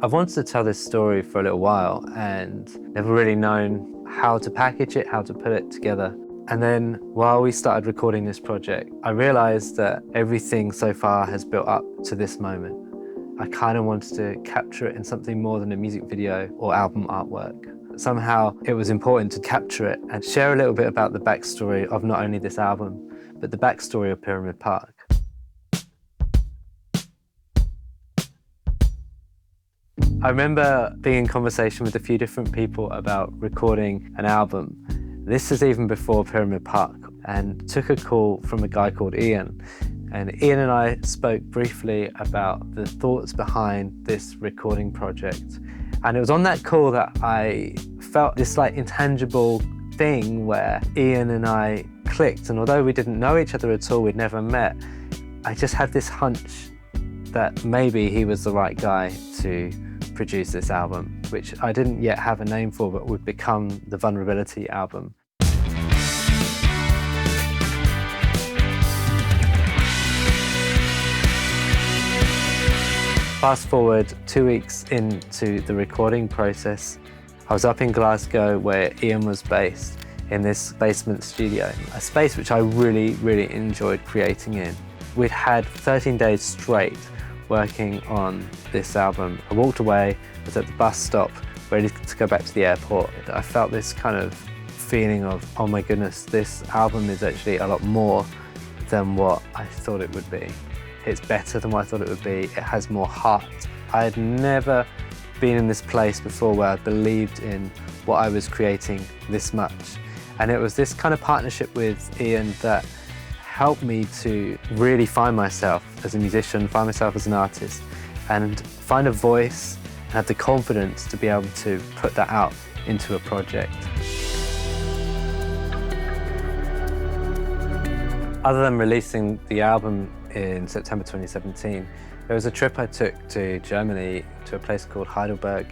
I've wanted to tell this story for a little while and never really known how to package it, how to put it together. And then while we started recording this project, I realized that everything so far has built up to this moment. I kind of wanted to capture it in something more than a music video or album artwork. Somehow it was important to capture it and share a little bit about the backstory of not only this album, but the backstory of Pyramid Park. I remember being in conversation with a few different people about recording an album. This is even before Pyramid Park, and took a call from a guy called Iain. And Iain and I spoke briefly about the thoughts behind this recording project. And it was on that call that I felt this intangible thing where Iain and I clicked. And although we didn't know each other at all, we'd never met, I just had this hunch that maybe he was the right guy to produce this album, which I didn't yet have a name for, but would become the Vulnerability album. Fast forward 2 weeks into the recording process, I was up in Glasgow where Iain was based in this basement studio, a space which I really, really enjoyed creating in. We'd had 13 days straight working on this album. I walked away, was at the bus stop, ready to go back to the airport. I felt this kind of feeling of, oh my goodness, this album is actually a lot more than what I thought it would be. It's better than what I thought it would be. It has more heart. I had never been in this place before where I believed in what I was creating this much. And it was this kind of partnership with Iain that helped me to really find myself as a musician, find myself as an artist, and find a voice and have the confidence to be able to put that out into a project. Other than releasing the album in September 2017, there was a trip I took to Germany, to a place called Heidelberg,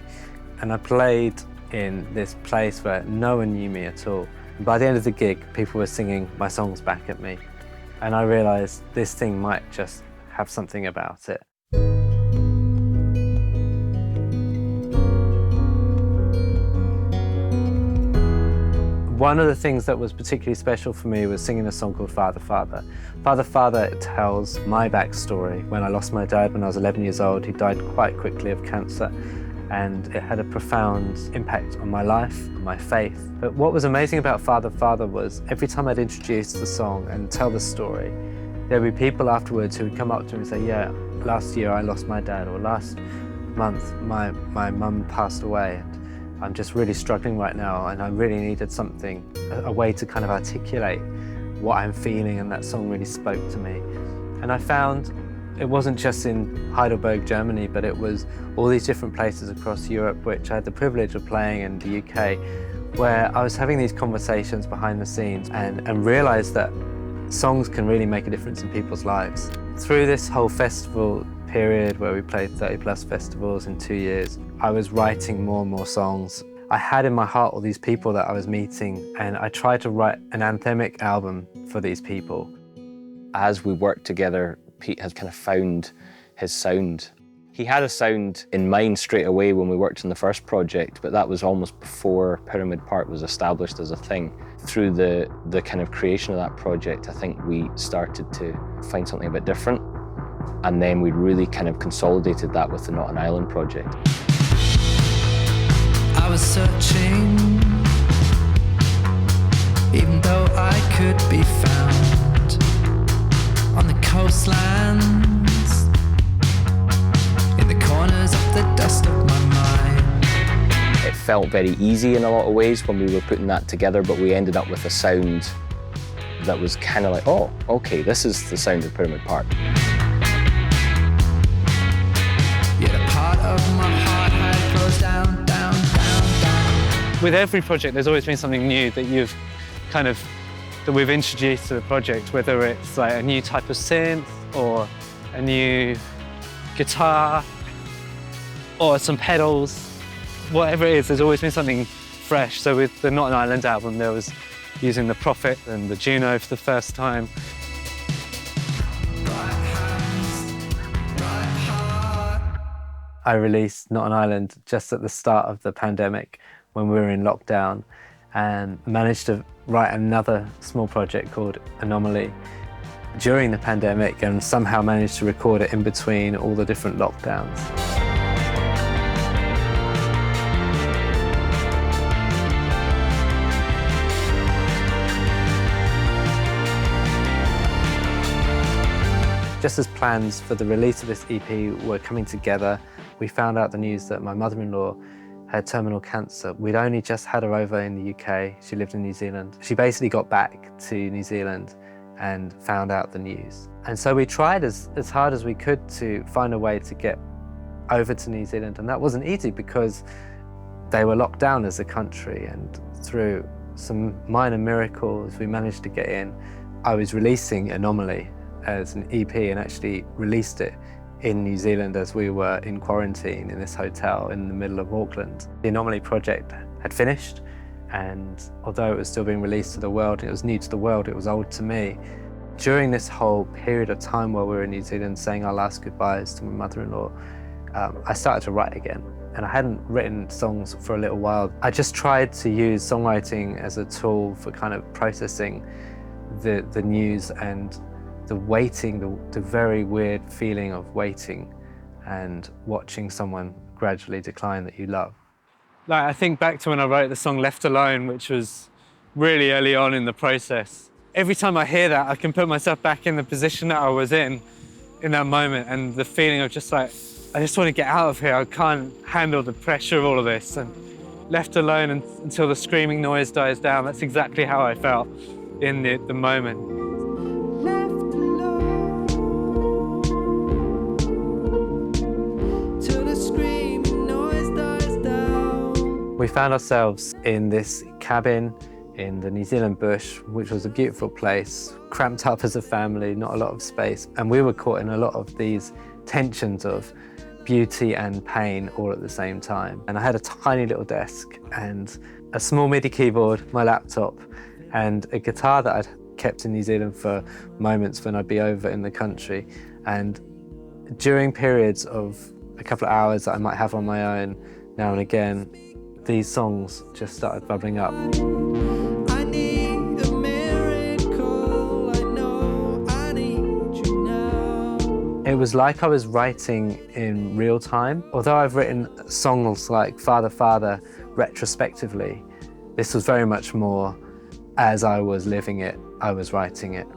and I played in this place where no one knew me at all. And by the end of the gig, people were singing my songs back at me. And I realized this thing might just have something about it. One of the things that was particularly special for me was singing a song called Father, Father. Father, Father tells my backstory. When I lost my dad when I was 11 years old, he died quite quickly of cancer, and it had a profound impact on my life, on my faith. But what was amazing about Father, Father was every time I'd introduce the song and tell the story, there'd be people afterwards who would come up to me and say, yeah, last year I lost my dad, or last month my mum passed away, and I'm just really struggling right now, and I really needed something, a way to kind of articulate what I'm feeling, and that song really spoke to me. And I found it wasn't just in Heidelberg, Germany, but it was all these different places across Europe, which I had the privilege of playing in the UK, where I was having these conversations behind the scenes and realized that songs can really make a difference in people's lives. Through this whole festival period where we played 30+ festivals in 2 years, I was writing more and more songs. I had in my heart all these people that I was meeting, and I tried to write an anthemic album for these people. As we worked together, Pete has kind of found his sound. He had a sound in mind straight away when we worked on the first project, but that was almost before Pyramid Park was established as a thing. Through the kind of creation of that project, I think we started to find something a bit different, and then we really kind of consolidated that with the Not an Island project. I was searching, even though I could be found on the coastlands, in the corners of the dust of my mind. It felt very easy in a lot of ways when we were putting that together, but we ended up with a sound that was kind of like, oh, okay, this is the sound of Pyramid Park. Yet a part of my heart had closed down, down, down, down. With every project, there's always been something new that we've introduced to the project, whether it's like a new type of synth or a new guitar or some pedals. Whatever it is, there's always been something fresh. So with the Not an Island album, there was using the Prophet and the Juno for the first time. I released Not an Island just at the start of the pandemic when we were in lockdown, and managed to write another small project called Anomaly during the pandemic, and somehow managed to record it in between all the different lockdowns. Just as plans for the release of this EP were coming together, we found out the news that my mother-in-law had terminal cancer. We'd only just had her over in the UK. She lived in New Zealand. She basically got back to New Zealand and found out the news. And so we tried as hard as we could to find a way to get over to New Zealand, and that wasn't easy because they were locked down as a country, and through some minor miracles we managed to get in. I was releasing Anomaly as an EP and actually released it in New Zealand as we were in quarantine in this hotel in the middle of Auckland. The Anomaly project had finished, and although it was still being released to the world, it was new to the world, it was old to me. During this whole period of time while we were in New Zealand saying our last goodbyes to my mother-in-law, I started to write again. And I hadn't written songs for a little while. I just tried to use songwriting as a tool for kind of processing the news and the waiting, the very weird feeling of waiting and watching someone gradually decline that you love. Like, I think back to when I wrote the song Left Alone, which was really early on in the process. Every time I hear that, I can put myself back in the position that I was in that moment, and the feeling of just like, I just want to get out of here. I can't handle the pressure of all of this. And left alone until the screaming noise dies down. That's exactly how I felt in the moment. We found ourselves in this cabin in the New Zealand bush, which was a beautiful place, cramped up as a family, not a lot of space. And we were caught in a lot of these tensions of beauty and pain all at the same time. And I had a tiny little desk and a small MIDI keyboard, my laptop, and a guitar that I'd kept in New Zealand for moments when I'd be over in the country. And during periods of a couple of hours that I might have on my own now and again, these songs just started bubbling up. I need a miracle, I know I need you now. It was like I was writing in real time. Although I've written songs like Father, Father retrospectively, this was very much more as I was living it, I was writing it.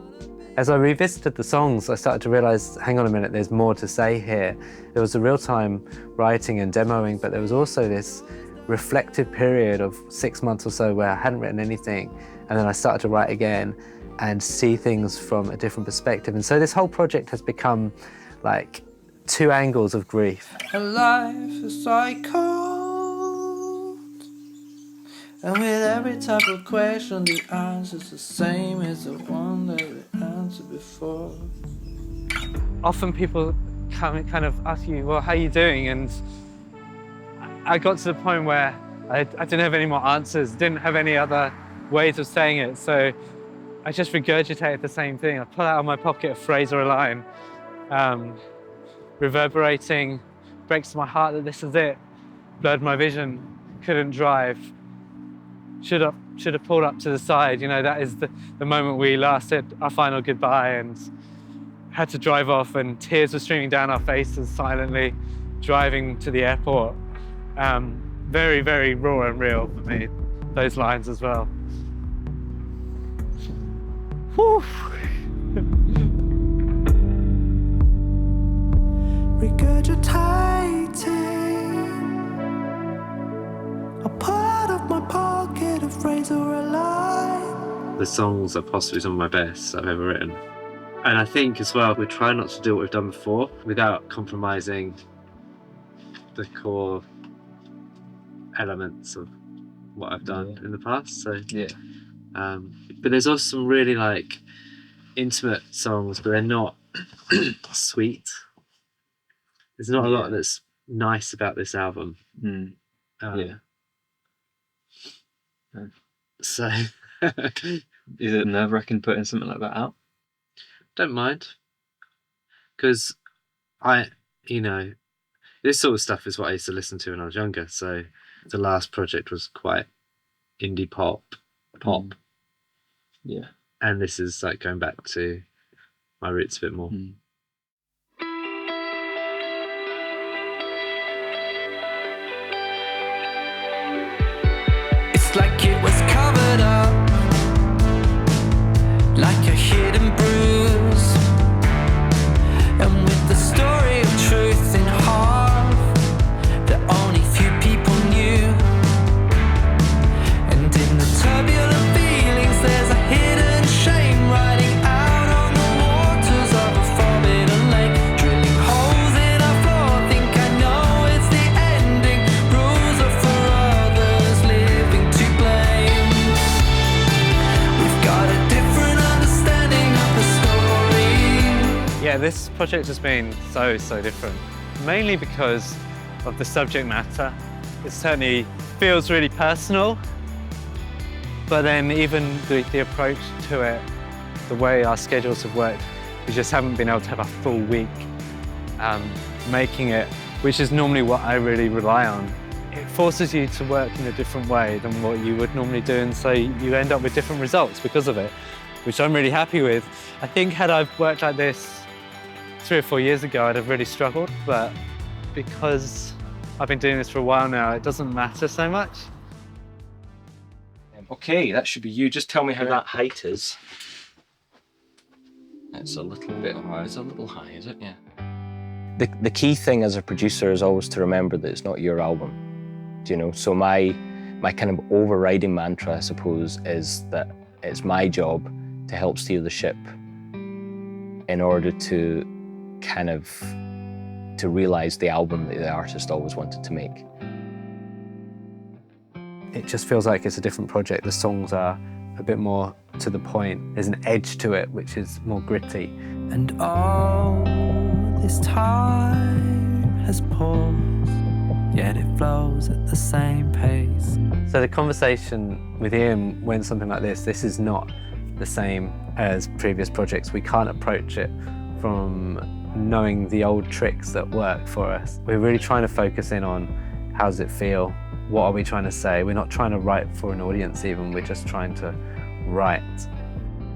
As I revisited the songs, I started to realize, hang on a minute, there's more to say here. There was a real-time writing and demoing, but there was also this reflective period of 6 months or so where I hadn't written anything, and then I started to write again and see things from a different perspective. And so this whole project has become like two angles of grief. A life is like cold, and with every type of question the answer's the same as the one that we answered before. Often people kind of ask you, well, how are you doing? And I got to the point where I didn't have any more answers, didn't have any other ways of saying it, so I just regurgitated the same thing. I pulled out of my pocket a phrase or a line, reverberating, breaks my heart that this is it, blurred my vision, couldn't drive, should have pulled up to the side. You know, that is the moment we last said our final goodbye, and had to drive off, and tears were streaming down our faces silently, driving to the airport. Very, very raw and real for me, those lines as well. Whew. Regurgitating a part of my pocket, a phrase or a line. The songs are possibly some of my best I've ever written. And I think as well, we try not to do what we've done before without compromising the core elements of what I've done in the past. So Yeah. but there's also some really like intimate songs, but they're not sweet. There's not a lot that's nice about this album. So Is it nerve-wracking putting something like that out? don't mind, because I, This sort of stuff is what I used to listen to when I was younger. So the last project was quite indie pop. Yeah. And this is like going back to my roots a bit more. It's like it was covered up, like a hidden bruise, and with the story of truth in half that only few people knew. And in the turbulent feelings there's a hidden shame riding out on the waters of a forbidden lake, drilling holes in our floor. Think I know it's the ending. Rules are for others living to blame. We've got a different understanding of the story. Yeah, this project has been so different, mainly because of the subject matter. It certainly feels really personal, but then even the approach to it, the way our schedules have worked, we just haven't been able to have a full week making it, which is normally what I really rely on. It forces you to work in a different way than what you would normally do, and so you end up with different results because of it, which I'm really happy with. I think had I worked like this 3 or 4 years ago, I'd have really struggled, but because I've been doing this for a while now, it doesn't matter so much. Okay, that should be you. Just tell me how that height is. It's a little bit, it's a little high, is it? Yeah. The key thing as a producer is always to remember that it's not your album. Do you know? So my kind of overriding mantra, I suppose, is that it's my job to help steer the ship in order to kind of to realise the album that the artist always wanted to make. It just feels like it's a different project. The songs are a bit more to the point. There's an edge to it, which is more gritty. And all this time has paused, yet it flows at the same pace. So the conversation with Iain when something like this is not the same as previous projects. We can't approach it from knowing the old tricks that work for us. We're really trying to focus in on how does it feel? What are we trying to say? We're not trying to write for an audience even, we're just trying to write.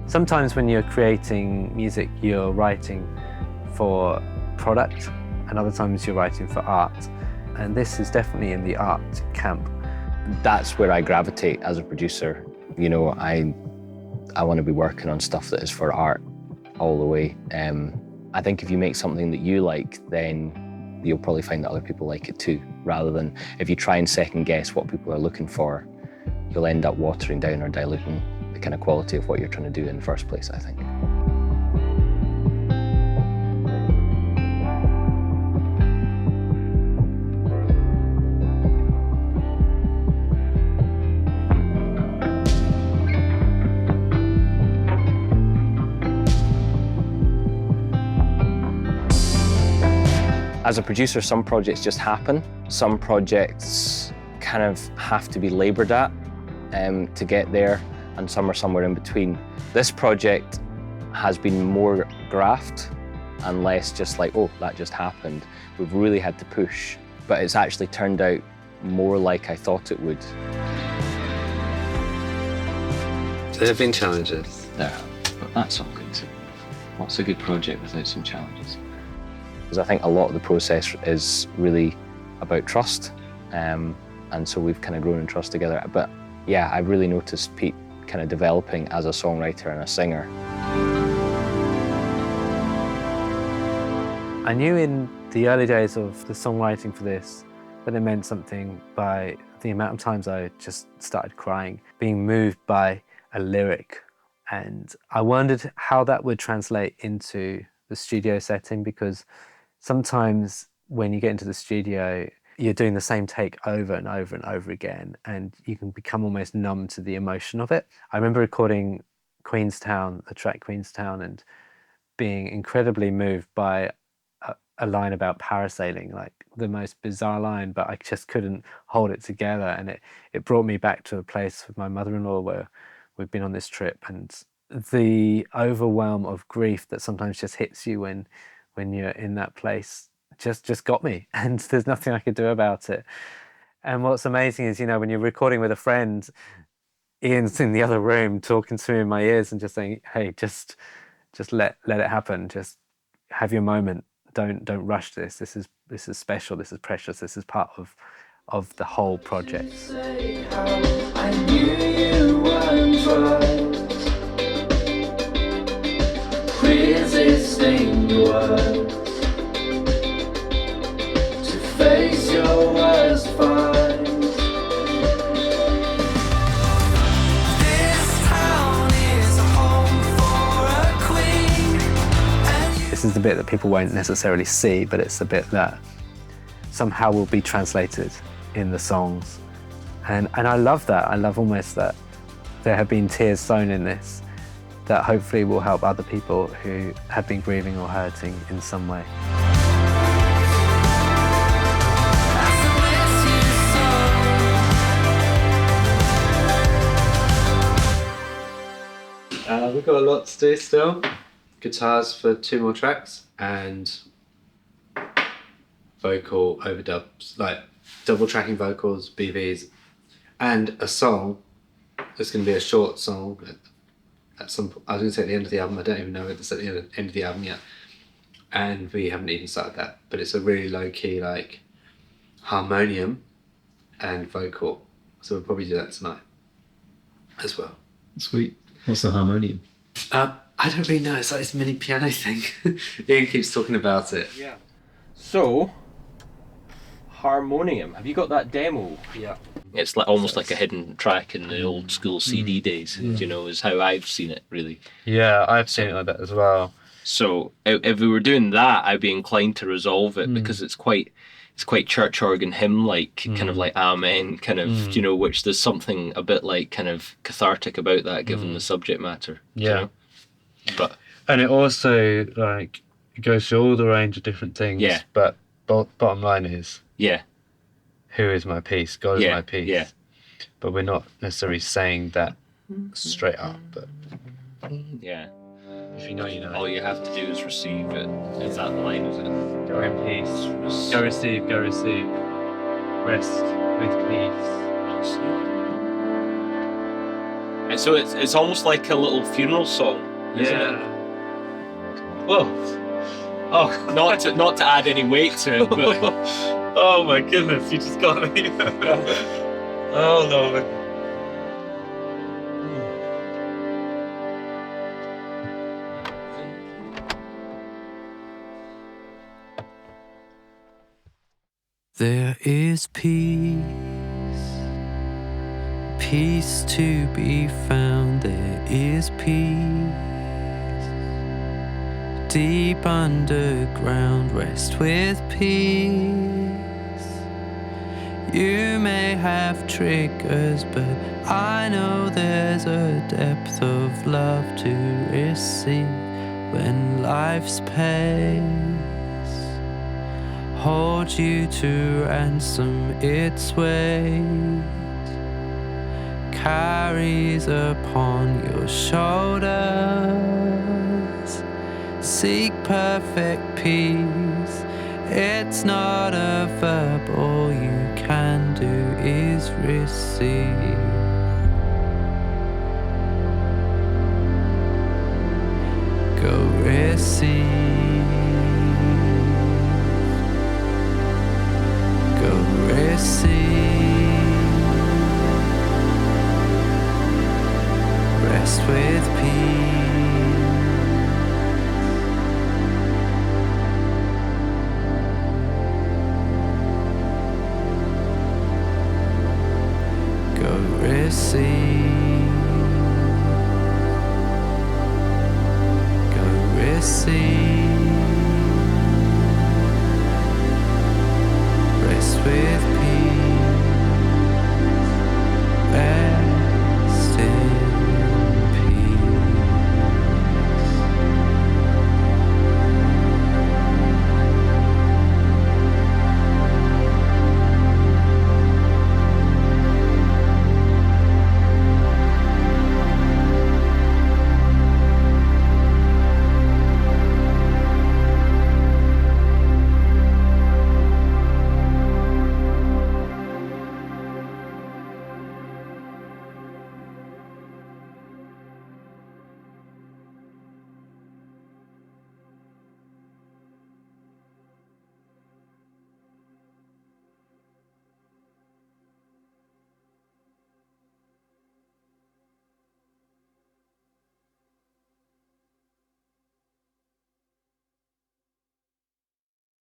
Sometimes when you're creating music, you're writing for product, and other times you're writing for art. And this is definitely in the art camp. That's where I gravitate as a producer. You know, I want to be working on stuff that is for art all the way. I think if you make something that you like, then you'll probably find that other people like it too, rather than if you try and second guess what people are looking for, you'll end up watering down or diluting the kind of quality of what you're trying to do in the first place, I think. As a producer, some projects just happen. Some projects kind of have to be laboured at to get there, and some are somewhere in between. This project has been more graft and less just like, oh, that just happened. We've really had to push, but it's actually turned out more like I thought it would. There have been challenges. There have, but that's all good too. What's a good project without some challenges? Because I think a lot of the process is really about trust, and so we've kind of grown in trust together. But yeah, I've really noticed Pete kind of developing as a songwriter and a singer. I knew in the early days of the songwriting for this that it meant something by the amount of times I just started crying, being moved by a lyric. And I wondered how that would translate into the studio setting, because sometimes when you get into the studio, you're doing the same take over and over and over again, and you can become almost numb to the emotion of it. I remember recording Queenstown, the track Queenstown, and being incredibly moved by a line about parasailing, like the most bizarre line, but I just couldn't hold it together. And it brought me back to a place with my mother-in-law where we've been on this trip, and the overwhelm of grief that sometimes just hits you when you're in that place just got me, and there's nothing I could do about it. And what's amazing is, when you're recording with a friend, Ian's in the other room talking to me in my ears and just saying, "Hey, just let it happen. Just have your moment. Don't rush this. This is special. This is precious. This is part of the whole project." I knew you weren't right, resisting the words to face your worst fight. This town is a home for a queen. This is the bit that people won't necessarily see, but it's the bit that somehow will be translated in the songs. And I love that. I love almost that there have been tears sown in this that hopefully will help other people who have been grieving or hurting in some way. We've got a lot to do still. Guitars for 2 more tracks and vocal overdubs, like double tracking vocals, BVs, and a song that's going to be a short song at some point. I was going to say at the end of the album. I don't even know if it's at the end of the album yet, and we haven't even started that, but it's a really low key like harmonium and vocal, so we'll probably do that tonight as well. Sweet. What's the harmonium? I don't really know. It's like this mini piano thing. Ian keeps talking about it. Yeah. So, harmonium. Have you got that demo? Yeah. It's like almost like a hidden track in the old school CD days. Is how I've seen it, really. Yeah, I've seen it like that as well. So if we were doing that, I'd be inclined to resolve it because it's quite church organ hymn like, kind of like Amen, kind of, which there's something a bit like kind of cathartic about that given the subject matter. Yeah. But And it also like goes through all the range of different things. Yeah. But bottom line is, yeah, who is my peace? God is Yeah, my peace. yeah. But we're not necessarily saying that straight up. But yeah. if you know, you know. All you have to do is receive it. Is that the line, is it? Go in peace. Go receive. Go receive. Rest with peace. And so it's almost like a little funeral song, isn't it? Whoa. Oh, Not to add any weight to it, but oh my goodness, you just got me. Oh Lord. There is peace, peace to be found. There is peace, deep underground. Rest with peace. You may have triggers, but I know there's a depth of love to receive when life's pace holds you to ransom. Its weight carries upon your shoulders. Seek perfect peace. It's not a verb. All you can do is receive. Go receive. Go receive. Rest with peace. Go receive.